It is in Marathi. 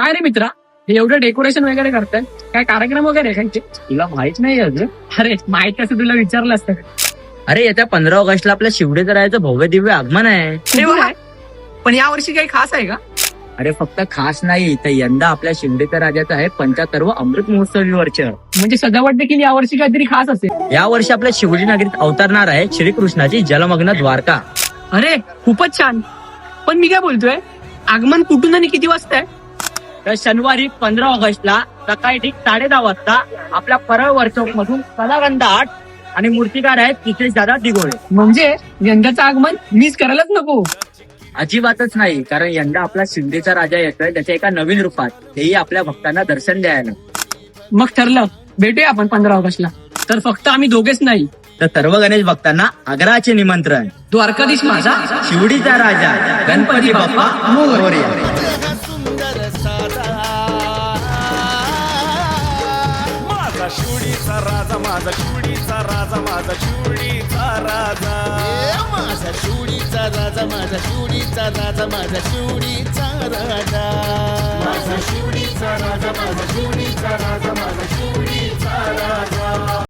काय रे मित्रा, हे एवढं डेकोरेशन वगैरे करताय, काय कार्यक्रम वगैरे आहे? तुला माहित नाही अजून? अरे माहित कसं तुला विचारलं असतं. अरे येत्या 15 ऑगस्टला आपल्या शिवडे राहायचं भव्य दिव्य आगमन आहे. कुठून आहे? पण या वर्षी काही खास आहे का? अरे फक्त खास नाही तर यंदा आपल्या शिवडेच्या राजाचं आहे 75वं अमृत महोत्सवी वर्ष. म्हणजे सजावट देखील या वर्षी काहीतरी खास असेल. या वर्षी आपल्या शिवडी नगरीत अवतरणार आहे श्रीकृष्णाची जलमग्न द्वारका. अरे खूपच छान. पण मी काय बोलतोय, आगमन कुठून आणि किती वाजता आहे? तर शनिवारी 15 ऑगस्टला सकाळी ठीक 10:30 वाजता आपल्या परळ वर्कशॉप मधून कलागंध आर्ट आणि मूर्तिकार आहेत नितेश दादा दिगोळे. म्हणजे यंदाचं आगमन मिस करायलाच नको. अजिबातच नाही, कारण यंदा आपला शिंदेचा राजा येतोय त्याच्या एका नवीन रूपात, तेही आपल्या भक्तांना दर्शन द्यायला. मग ठरलं, भेटूया आपण 15 ऑगस्टला. तर फक्त आम्ही दोघेच नाही, तर सर्व गणेश भक्तांना आग्रहाचे निमंत्रण. द्वारकाधीश माझा शिवडीचा राजा गणपती बाप्पा मोरया. माझा शिवडीचा राजा, माझा शिवडीचा राजा, माझा शिवडीचा राजा, माझा शिवडीचा राजा, माझा शिवडीचा राजा, माझा शिवडीचा राजा, माझा शिवडीचा राजा, माझा शिवडीचा राजा.